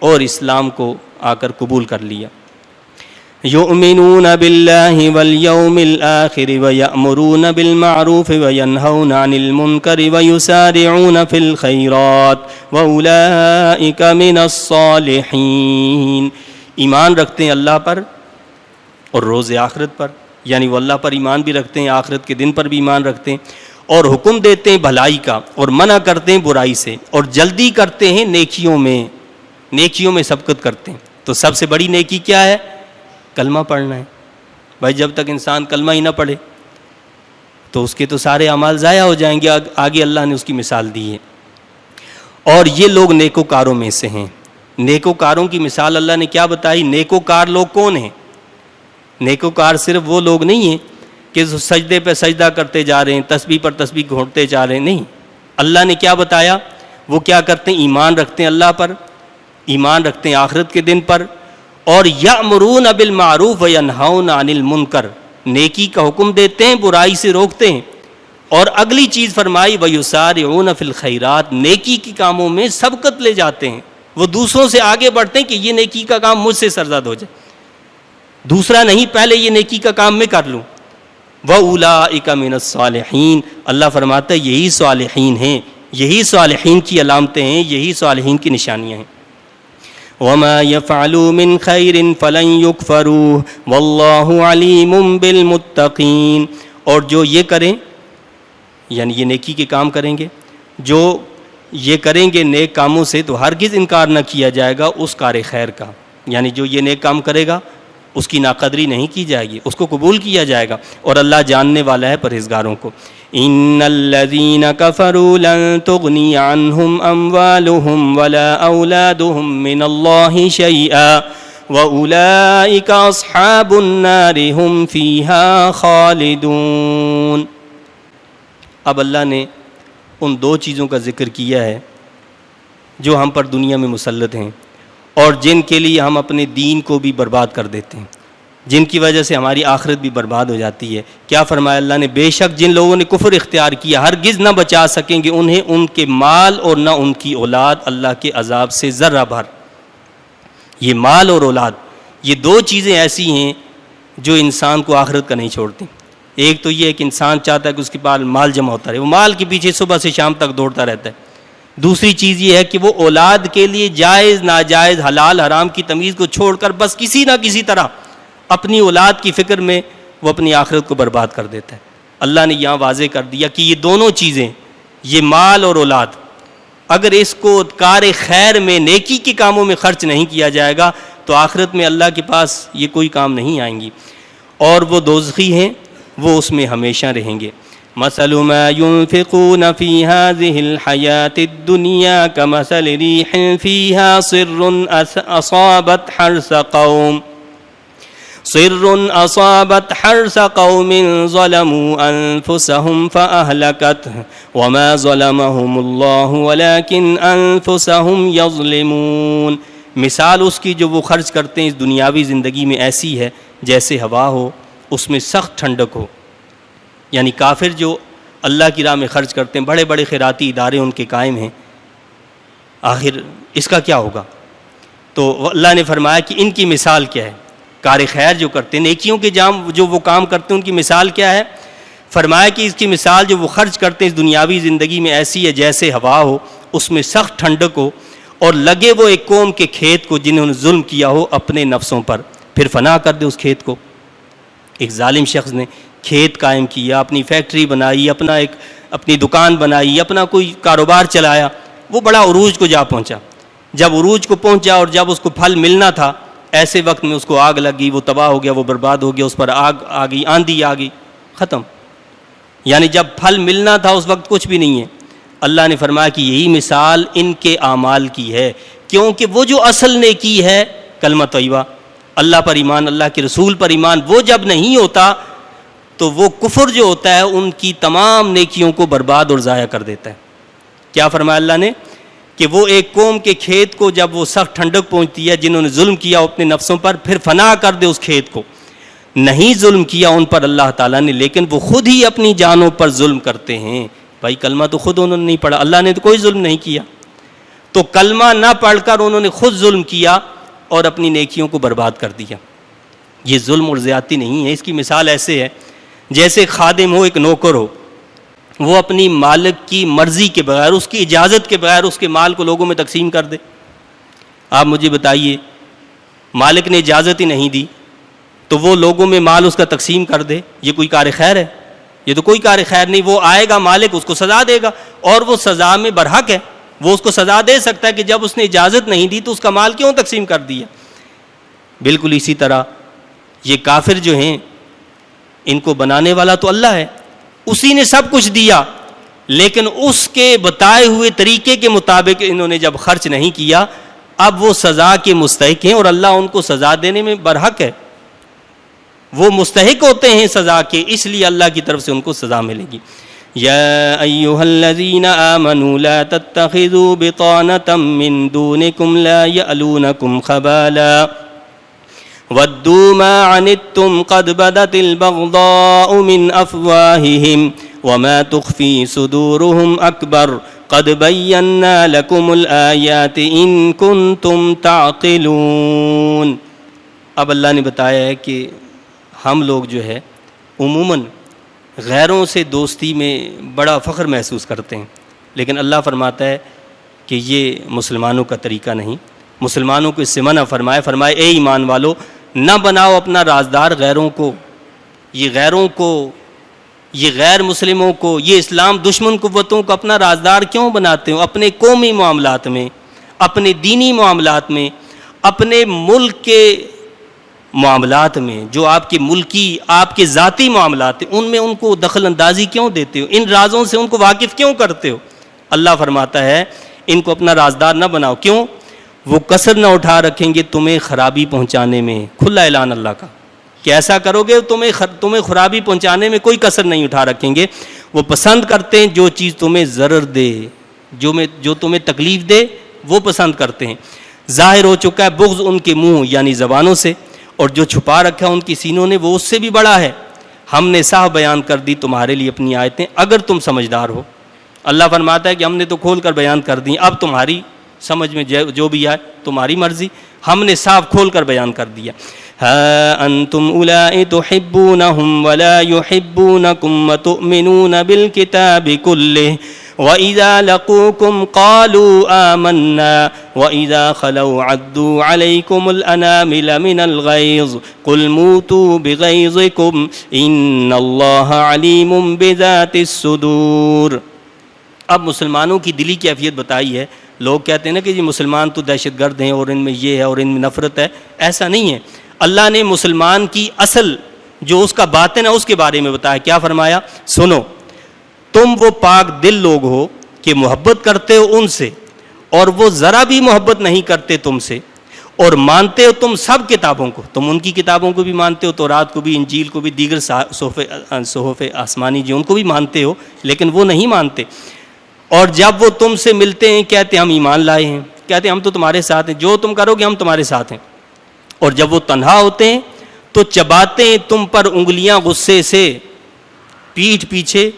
S2: اور اسلام کو آ کر قبول کر لیا. یؤمنون باللہ والیوم الآخر ویأمرون بالمعروف وینہون عن المنکر ویسارعون فی الخیرات واولئک من الصالحین. ایمان رکھتے ہیں اللہ پر اور روز آخرت پر، یعنی وہ اللہ پر ایمان بھی رکھتے ہیں، آخرت کے دن پر بھی ایمان رکھتے ہیں، اور حکم دیتے ہیں بھلائی کا اور منع کرتے ہیں برائی سے، اور جلدی کرتے ہیں نیکیوں میں سبقت کرتے ہیں. تو سب سے بڑی نیکی کیا ہے؟ کلمہ پڑھنا ہے. بھائی جب تک انسان کلمہ ہی نہ پڑھے تو اس کے تو سارے اعمال ضائع ہو جائیں گے. آگے اللہ نے اس کی مثال دی ہے. اور یہ لوگ نیکوکاروں میں سے ہیں. نیکوکاروں کی مثال اللہ نے کیا بتائی؟ نیکوکار لوگ کون ہیں؟ نیکوکار صرف وہ لوگ نہیں ہیں کہ سجدے پہ سجدہ کرتے جا رہے ہیں، تسبیح پر تسبیح گھونٹتے جا رہے ہیں. نہیں، اللہ نے کیا بتایا؟ وہ کیا کرتے ہیں؟ ایمان رکھتے ہیں اللہ پر، ایمان رکھتے ہیں آخرت کے دن پر، اور یأمرون بالمعروف وینہون عن المنکر، نیکی کا حکم دیتے ہیں، برائی سے روکتے ہیں. اور اگلی چیز فرمائی ویسارعون فی الخیرات، نیکی کے کاموں میں سبقت لے جاتے ہیں. وہ دوسروں سے آگے بڑھتے ہیں کہ یہ نیکی کا کام مجھ سے سرزد ہو جائے، دوسرا نہیں، پہلے یہ نیکی کا کام میں کر لوں. وَأُولَٰئِكَ مِنَ الصَّالِحِينَ، اللہ فرماتا ہے یہی صالحین ہیں، یہی صالحین کی علامتیں ہیں، یہی صالحین کی نشانیاں ہیں. وَمَا يَفْعَلُوا مِنْ خَيْرٍ فَلَنْ يُكْفَرُوهُ وَاللَّهُ عَلِيمٌ بِالْمُتَّقِينَ. اور جو یہ کریں، یعنی یہ نیکی کے کام کریں گے، جو یہ کریں گے نیک کاموں سے، تو ہرگز انکار نہ کیا جائے گا اس کار خیر کا. یعنی جو یہ نیک کام کرے گا اس کی ناقدری نہیں کی جائے گی، اس کو قبول کیا جائے گا. اور اللہ جاننے والا ہے پرہیزگاروں کو. ان الذین کفروا لن تغنی عنہم اموالہم ولا اولادہم من اللہ شیئا واولئک اصحاب النار ہم فیہا خالدون. اب اللہ نے ان دو چیزوں کا ذکر کیا ہے جو ہم پر دنیا میں مسلط ہیں اور جن کے لیے ہم اپنے دین کو بھی برباد کر دیتے ہیں، جن کی وجہ سے ہماری آخرت بھی برباد ہو جاتی ہے. کیا فرمایا اللہ نے؟ بے شک جن لوگوں نے کفر اختیار کیا ہرگز نہ بچا سکیں گے انہیں ان کے مال اور نہ ان کی اولاد اللہ کے عذاب سے ذرہ بھر. یہ مال اور اولاد، یہ دو چیزیں ایسی ہیں جو انسان کو آخرت کا نہیں چھوڑتی. ایک تو یہ ہے کہ انسان چاہتا ہے کہ اس کے پاس مال جمع ہوتا رہے، وہ مال کے پیچھے صبح سے شام تک دوڑتا رہتا ہے. دوسری چیز یہ ہے کہ وہ اولاد کے لیے جائز ناجائز حلال حرام کی تمیز کو چھوڑ کر بس کسی نہ کسی طرح اپنی اولاد کی فکر میں وہ اپنی آخرت کو برباد کر دیتا ہے. اللہ نے یہاں واضح کر دیا کہ یہ دونوں چیزیں، یہ مال اور اولاد، اگر اس کو کار خیر میں نیکی کے کاموں میں خرچ نہیں کیا جائے گا تو آخرت میں اللہ کے پاس یہ کوئی کام نہیں آئیں گی، اور وہ دوزخی ہیں، وہ اس میں ہمیشہ رہیں گے. مثل ما ينفقون في هذه الحياة الدنيا كمثل ريح فيها أصابت حرث قوم ظلموا أنفسهم فأهلكته وما ظلمهم الله ولكن أنفسهم يظلمون. مثال اس کی جو وہ خرچ کرتے ہیں اس دنیاوی زندگی میں ایسی ہے جیسے ہوا ہو، اس میں سخت ٹھنڈک ہو. یعنی کافر جو اللہ کی راہ میں خرچ کرتے ہیں، بڑے بڑے خیراتی ادارے ان کے قائم ہیں، آخر اس کا کیا ہوگا؟ تو اللہ نے فرمایا کہ ان کی مثال کیا ہے. کار خیر جو کرتے ہیں، نیکیوں کے جام جو وہ کام کرتے ہیں، ان کی مثال کیا ہے؟ فرمایا کہ اس کی مثال جو وہ خرچ کرتے ہیں اس دنیاوی زندگی میں ایسی ہے جیسے ہوا ہو، اس میں سخت ٹھنڈک ہو، اور لگے وہ ایک قوم کے کھیت کو جنہوں نے ظلم کیا ہو اپنے نفسوں پر، پھر فنا کر دے اس کھیت کو. ایک ظالم شخص نے کھیت قائم کیا، اپنی فیکٹری بنائی، اپنی دکان بنائی، اپنا کوئی کاروبار چلایا، وہ بڑا عروج کو جا پہنچا. جب عروج کو پہنچا اور جب اس کو پھل ملنا تھا، ایسے وقت میں اس کو آگ لگی، وہ تباہ ہو گیا، وہ برباد ہو گیا، اس پر آگ آ گئی، آندھی آ گئی، ختم. یعنی جب پھل ملنا تھا اس وقت کچھ بھی نہیں ہے. اللہ نے فرمایا کہ یہی مثال ان کے اعمال کی ہے، کیونکہ وہ جو اصل نیکی ہے کلمہ طیبہ، اللہ پر ایمان، اللہ کے رسول پر ایمان، وہ جب نہیں ہوتا تو وہ کفر جو ہوتا ہے ان کی تمام نیکیوں کو برباد اور ضائع کر دیتا ہے. کیا فرمایا اللہ نے؟ کہ وہ ایک قوم کے کھیت کو جب وہ سخت ٹھنڈک پہنچتی ہے، جنہوں نے ظلم کیا اپنے نفسوں پر، پھر فنا کر دے اس کھیت کو. نہیں ظلم کیا ان پر اللہ تعالیٰ نے، لیکن وہ خود ہی اپنی جانوں پر ظلم کرتے ہیں. بھائی کلمہ تو خود انہوں نے نہیں پڑھا، اللہ نے تو کوئی ظلم نہیں کیا. تو کلمہ نہ پڑھ کر انہوں نے خود ظلم کیا اور اپنی نیکیوں کو برباد کر دیا۔ یہ ظلم اور زیادتی نہیں ہے، اس کی مثال ایسے ہے جیسے خادم ہو، ایک نوکر ہو، وہ اپنی مالک کی مرضی کے بغیر، اس کی اجازت کے بغیر اس کے مال کو لوگوں میں تقسیم کر دے۔ آپ مجھے بتائیے، مالک نے اجازت ہی نہیں دی تو وہ لوگوں میں مال اس کا تقسیم کر دے، یہ کوئی کار خیر ہے؟ یہ تو کوئی کار خیر نہیں۔ وہ آئے گا مالک، اس کو سزا دے گا، اور وہ سزا میں برحق ہے، وہ اس کو سزا دے سکتا ہے کہ جب اس نے اجازت نہیں دی تو اس کا مال کیوں تقسیم کر دیا۔ بالکل اسی طرح یہ کافر جو ہیں، ان کو بنانے والا تو اللہ ہے، اسی نے سب کچھ دیا، لیکن اس کے بتائے ہوئے طریقے کے مطابق انہوں نے جب خرچ نہیں کیا، اب وہ سزا کے مستحق ہیں اور اللہ ان کو سزا دینے میں برحق ہے، وہ مستحق ہوتے ہیں سزا کے، اس لیے اللہ کی طرف سے ان کو سزا ملے گی۔ یا ایھا الذین آمنوا لا تتخذوا بطانة من دونکم لا یألونکم خبالا ودوا ما عنتم قد بدت البغضاء من افواہہم وما تخفی صدورہم اکبر قد بینا لکم الآیات ان کنتم تعقلون۔ اب اللہ نے بتایا ہے کہ ہم لوگ جو ہے عموماً غیروں سے دوستی میں بڑا فخر محسوس کرتے ہیں، لیکن اللہ فرماتا ہے کہ یہ مسلمانوں کا طریقہ نہیں۔ مسلمانوں کو اس سے منع فرمائے اے ایمان والو، نہ بناؤ اپنا رازدار غیروں کو، یہ غیر مسلموں کو، یہ اسلام دشمن قوتوں کو اپنا رازدار کیوں بناتے ہو؟ اپنے قومی معاملات میں، اپنے دینی معاملات میں، اپنے ملک کے معاملات میں، جو آپ کے ملکی، آپ کے ذاتی معاملات ہیں، ان میں ان کو دخل اندازی کیوں دیتے ہو؟ ان رازوں سے ان کو واقف کیوں کرتے ہو؟ اللہ فرماتا ہے ان کو اپنا رازدار نہ بناؤ۔ کیوں؟ وہ کسر نہ اٹھا رکھیں گے تمہیں خرابی پہنچانے میں۔ کھلا اعلان اللہ کا کہ ایسا کرو گے تمہیں خرابی پہنچانے میں کوئی کسر نہیں اٹھا رکھیں گے۔ وہ پسند کرتے ہیں جو چیز تمہیں ضرر دے، جو تمہیں تکلیف دے، وہ پسند کرتے ہیں۔ ظاہر ہو چکا ہے بغض ان کے منہ یعنی زبانوں سے، اور جو چھپا رکھا ان کی سینوں نے وہ اس سے بھی بڑا ہے۔ ہم نے صاف بیان کر دی تمہارے لیے اپنی آیتیں اگر تم سمجھدار ہو۔ اللہ فرماتا ہے کہ ہم نے تو کھول کر بیان کر دی، اب تمہاری سمجھ میں جو بھی آئے تمہاری مرضی، ہم نے صاف کھول کر بیان کر دیا۔ ہا انتم اولائی تحبونہم ولا یحبونکم وتؤمنون بالکتاب کلہ وَإِذَا لَقُوكُمْ قَالُوا آمَنَّا وَإِذَا خَلَوْا عَدُّوا عَلَيْكُمُ الْأَنَامِلَ مِنَ الْغَيْظِ قُلْ مُوتُوا بِغَيْظِكُمْ إِنَّ اللَّهَ عَلِيمٌ بِذَاتِ الصُّدُورِ۔ اب مسلمانوں کی دلی کیفیت بتائی ہے۔ لوگ کہتے ہیں نا کہ جی مسلمان تو دہشت گرد ہیں اور ان میں یہ ہے اور ان میں نفرت ہے، ایسا نہیں ہے۔ اللہ نے مسلمان کی اصل جو اس کا باطن ہے اس کے بارے میں بتایا۔ کیا فرمایا؟ سنو، تم وہ پاک دل لوگ ہو کہ محبت کرتے ہو ان سے اور وہ ذرا بھی محبت نہیں کرتے تم سے، اور مانتے ہو تم سب کتابوں کو، تم ان کی کتابوں کو بھی مانتے ہو، تورات کو بھی، انجیل کو بھی، دیگر صحف آسمانی جو ان کو بھی مانتے ہو، لیکن وہ نہیں مانتے۔ اور جب وہ تم سے ملتے ہیں کہتے ہیں ہم ایمان لائے ہیں، کہتے ہیں ہم تو تمہارے ساتھ ہیں، جو تم کرو گے ہم تمہارے ساتھ ہیں۔ اور جب وہ تنہا ہوتے ہیں تو چباتے ہیں تم پر انگلیاں غصے سے پیٹھ پیچھے،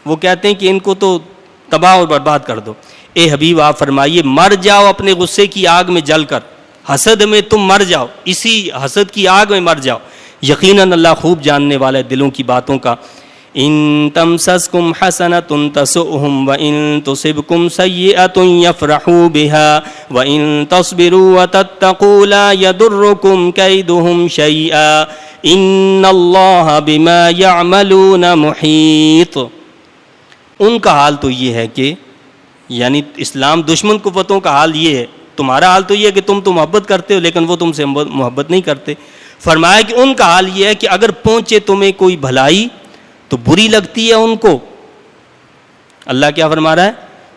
S2: وہ کہتے ہیں کہ ان کو تو تباہ اور برباد کر دو۔ اے حبیب آپ فرمائیے مر جاؤ اپنے غصے کی آگ میں جل کر، حسد میں تم مر جاؤ، اسی حسد کی آگ میں مر جاؤ، یقیناً اللہ خوب جاننے والا ہے دلوں کی باتوں کا۔ ان تمسسکم حسنۃ تسؤہم وان تصبکم سیئۃ یفرحوا بها وان تصبروا وتتقوا لا یضرکم کیدہم شیئا ان اللہ بما یعملون محیط۔ ان کا حال تو یہ ہے کہ یعنی اسلام دشمن قوتوں کا حال یہ ہے، تمہارا حال تو یہ ہے کہ تم تو محبت کرتے ہو لیکن وہ تم سے محبت نہیں کرتے۔ فرمایا کہ ان کا حال یہ ہے کہ اگر پہنچے تمہیں کوئی بھلائی تو بری لگتی ہے ان کو۔ اللہ کیا فرما رہا ہے؟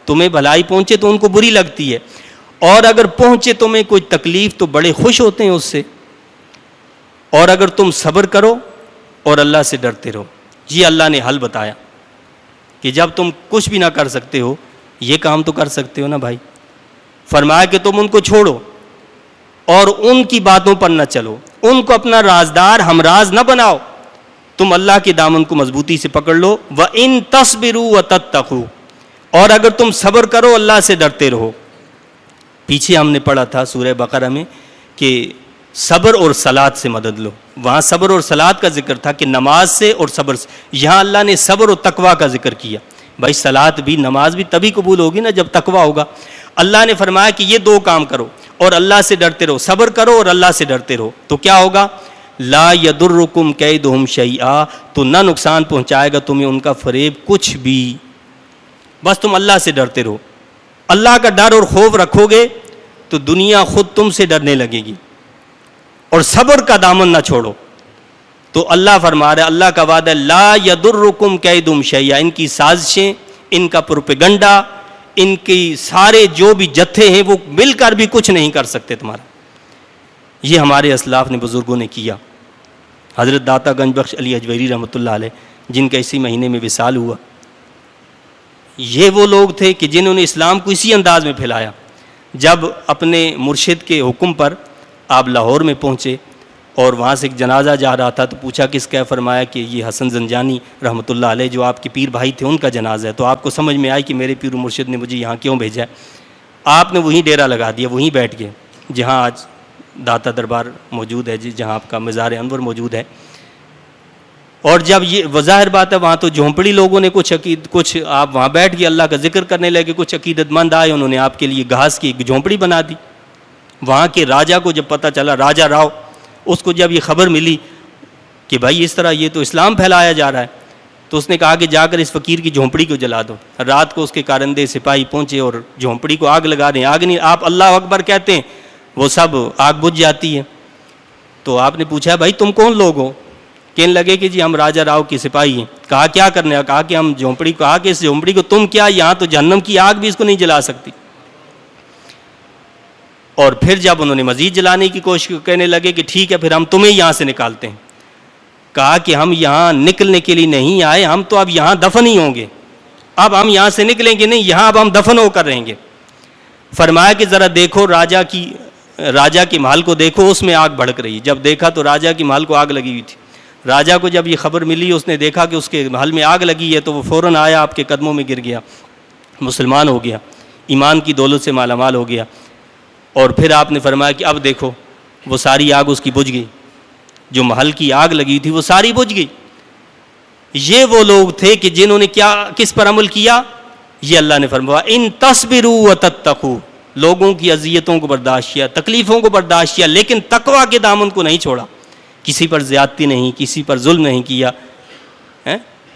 S2: تمہیں بھلائی پہنچے تو ان کو بری لگتی ہے، اور اگر پہنچے تمہیں کوئی تکلیف تو بڑے خوش ہوتے ہیں اس سے، اور اگر تم صبر کرو اور اللہ سے ڈرتے رہو۔ یہ اللہ نے حل بتایا کہ جب تم کچھ بھی نہ کر سکتے ہو یہ کام تو کر سکتے ہو نا بھائی۔ فرمایا کہ تم ان کو چھوڑو اور ان کی باتوں پر نہ چلو، ان کو اپنا رازدار ہمراز نہ بناؤ، تم اللہ کے دامن کو مضبوطی سے پکڑ لو۔ وَإِن تَصْبِرُوا وَتَتَّقُوا، اور اگر تم صبر کرو اللہ سے ڈرتے رہو۔ پیچھے ہم نے پڑھا تھا سورہ بقرہ میں کہ صبر اور صلات سے مدد لو. وہاں صبر اور صلات کا ذکر تھا کہ نماز سے اور صبر سے. یہاں اللہ نے صبر اور تقوی کا ذکر کیا. بھائی صلات بھی نماز بھی تبھی قبول ہوگی نا جب تقوی ہوگا. اللہ نے فرمایا کہ یہ دو کام کرو اور اللہ سے ڈرتے رہو, صبر کرو اور اللہ سے ڈرتے رہو, تو کیا ہوگا؟ لا یضرکم کیدہم شیئا, تو نہ نقصان پہنچائے گا تمہیں ان کا فریب کچھ بھی. بس تم اللہ سے ڈرتے رہو. اللہ کا ڈر اور خوف رکھو گے تو دنیا خود تم سے ڈرنے لگے گی. اور صبر کا دامن نہ چھوڑو. تو اللہ فرما رہا ہے, اللہ کا وعدہ ہے, لا یضرکم کیدہم شیئا, ان کی سازشیں, ان کا پروپیگنڈا, ان کی سارے جو بھی جتھے ہیں وہ مل کر بھی کچھ نہیں کر سکتے تمہارا. یہ ہمارے اسلاف نے, بزرگوں نے کیا. حضرت داتا گنج بخش علی اجویری رحمۃ اللہ علیہ, جن کا اسی مہینے میں وصال ہوا, یہ وہ لوگ تھے کہ جنہوں نے اسلام کو اسی انداز میں پھیلایا. جب اپنے مرشد کے حکم پر آپ لاہور میں پہنچے اور وہاں سے ایک جنازہ جا رہا تھا, تو پوچھا کس کا؟ فرمایا کہ یہ حسن زنجانی رحمۃ اللہ علیہ جو آپ کے پیر بھائی تھے ان کا جنازہ ہے. تو آپ کو سمجھ میں آئی کہ میرے پیر و مرشد نے مجھے یہاں کیوں بھیجا ہے. آپ نے وہیں ڈیرا لگا دیا, وہیں بیٹھ گئے جہاں آج داتا دربار موجود ہے, جہاں آپ کا مزار انور موجود ہے. اور جب یہ ظاہر بات ہے وہاں تو جھونپڑی لوگوں نے کچھ آپ وہاں بیٹھ گئے, اللہ کا ذکر کرنے لگے. کچھ عقیدت مند آئے, انہوں نے آپ کے لیے گھاس کی ایک جھونپڑی بنا دی. وہاں کے راجا کو جب پتہ چلا, راجہ راؤ, اس کو جب یہ خبر ملی کہ بھائی اس طرح یہ تو اسلام پھیلایا جا رہا ہے, تو اس نے کہا کہ جا کر اس فقیر کی جھونپڑی کو جلا دو. رات کو اس کے کارندے سپاہی پہنچے اور جھونپڑی کو آگ لگا دیں. آگ نہیں, آپ اللہ اکبر کہتے ہیں, وہ سب آگ بجھ جاتی ہے. تو آپ نے پوچھا بھائی تم کون لوگ ہو؟ کہنے لگے کہ جی ہم راجہ راؤ کے سپاہی ہیں. کہا کیا کرنے؟ کہا کہ ہم جھونپڑی کو, کہا کہ اس جھونپڑی کو تم کیا, یہاں تو جہنم کی آگ بھی اس کو نہیں جلا سکتی. اور پھر جب انہوں نے مزید جلانے کی کوشش کرنے لگے کہ ٹھیک ہے پھر ہم تمہیں یہاں سے نکالتے ہیں. کہا کہ ہم یہاں نکلنے کے لیے نہیں آئے, ہم تو اب یہاں دفن ہی ہوں گے. اب ہم یہاں سے نکلیں گے نہیں, یہاں اب ہم دفن ہو کر رہیں گے. فرمایا کہ ذرا دیکھو راجہ کے محل کو دیکھو, اس میں آگ بھڑک رہی. جب دیکھا تو راجہ کے محل کو آگ لگی ہوئی تھی. راجہ کو جب یہ خبر ملی, اس نے دیکھا کہ اس کے محل میں آگ لگی ہے, تو وہ فوراً آیا, آپ کے قدموں میں گر گیا, مسلمان ہو گیا, ایمان کی دولت سے مالا مال ہو گیا. اور پھر آپ نے فرمایا کہ اب دیکھو وہ ساری آگ اس کی بجھ گئی, جو محل کی آگ لگی تھی وہ ساری بجھ گئی. یہ وہ لوگ تھے کہ جنہوں نے کس پر عمل کیا؟ یہ اللہ نے فرمایا ان تصبروا وتتقوا, لوگوں کی اذیتوں کو برداشت کیا, تکلیفوں کو برداشت کیا, لیکن تقوی کے دامن کو نہیں چھوڑا. کسی پر زیادتی نہیں, کسی پر ظلم نہیں کیا,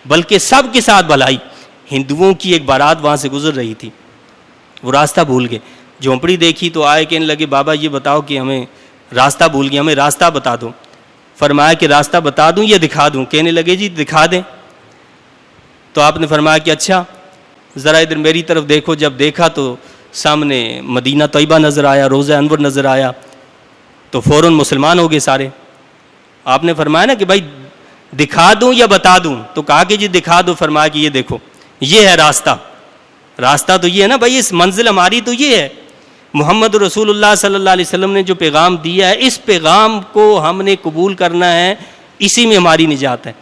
S2: بلکہ سب کے ساتھ بھلائی. ہندوؤں کی ایک بارات وہاں سے گزر رہی تھی, وہ راستہ بھول گئے. جھونپڑی دیکھی تو آئے, کہنے لگے بابا یہ بتاؤ کہ ہمیں راستہ بھول گیا, ہمیں راستہ بتا دو. فرمایا کہ راستہ بتا دوں یا دکھا دوں؟ کہنے لگے جی دکھا دیں. تو آپ نے فرمایا کہ اچھا ذرا ادھر میری طرف دیکھو. جب دیکھا تو سامنے مدینہ طیبہ نظر آیا, روضہ انور نظر آیا, تو فوراً مسلمان ہو گئے سارے. آپ نے فرمایا نا کہ بھائی دکھا دوں یا بتا دوں؟ تو کہا کہ جی دکھا دو. فرمایا کہ یہ دیکھو یہ ہے راستہ تو یہ ہے نا بھائی, اس منزل ہماری تو یہ ہے. محمد رسول اللہ صلی اللہ علیہ وسلم نے جو پیغام دیا ہے, اس پیغام کو ہم نے قبول کرنا ہے, اسی میں ہماری نجات ہے.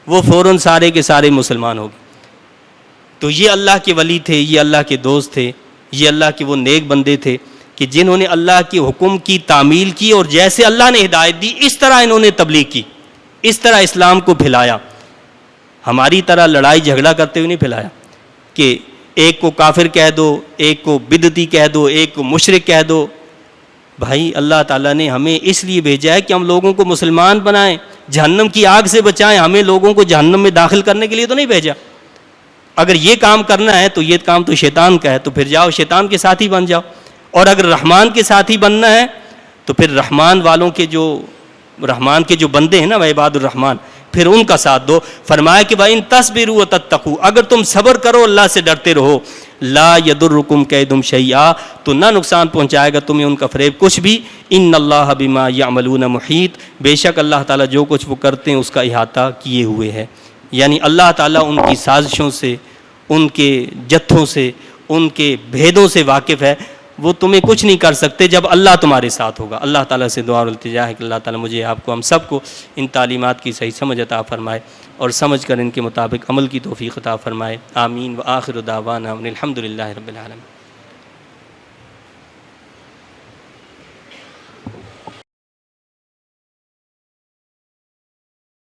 S2: وہ فوراً سارے کے سارے مسلمان ہو گئے. تو یہ اللہ کے ولی تھے, یہ اللہ کے دوست تھے, یہ اللہ کے وہ نیک بندے تھے کہ جنہوں نے اللہ کے حکم کی تعمیل کی, اور جیسے اللہ نے ہدایت دی اس طرح انہوں نے تبلیغ کی, اس طرح اسلام کو پھیلایا. ہماری طرح لڑائی جھگڑا کرتے ہوئے نہیں پھیلایا کہ ایک کو کافر کہہ دو, ایک کو بدعتی کہہ دو, ایک کو مشرک کہہ دو. بھائی اللہ تعالیٰ نے ہمیں اس لیے بھیجا ہے کہ ہم لوگوں کو مسلمان بنائیں, جہنم کی آگ سے بچائیں. ہمیں لوگوں کو جہنم میں داخل کرنے کے لیے تو نہیں بھیجا. اگر یہ کام کرنا ہے تو یہ کام تو شیطان کا ہے, تو پھر جاؤ شیطان کے ساتھی بن جاؤ. اور اگر رحمان کے ساتھی بننا ہے تو پھر رحمان کے جو بندے ہیں نا, وہ عباد الرحمان, پھر ان کا ساتھ دو. فرمایا کہ وَإِن تَصْبِرُوا وَتَتَّقُوا, اگر تم صبر کرو, اللہ سے ڈرتے رہو, لا يَضُرُّكُمْ كَيْدُمْ شَيْئًا, تو نہ نقصان پہنچائے گا تمہیں ان کا فریب کچھ بھی. ان اللہ بما یعملون محیط, بے شک اللہ تعالیٰ جو کچھ وہ کرتے ہیں اس کا احاطہ کیے ہوئے ہے. یعنی اللہ تعالیٰ ان کی سازشوں سے, ان کے جتھوں سے, ان کے بھیدوں سے واقف ہے. وہ تمہیں کچھ نہیں کر سکتے جب اللہ تمہارے ساتھ ہوگا. اللہ تعالیٰ سے دعا اور التجا ہے کہ اللہ تعالیٰ مجھے, آپ کو, ہم سب کو ان تعلیمات کی صحیح سمجھ عطا فرمائے اور سمجھ کر ان کے مطابق عمل کی توفیق عطا فرمائے. آمین. وآخر دعوانا الحمد للہ رب العالمین.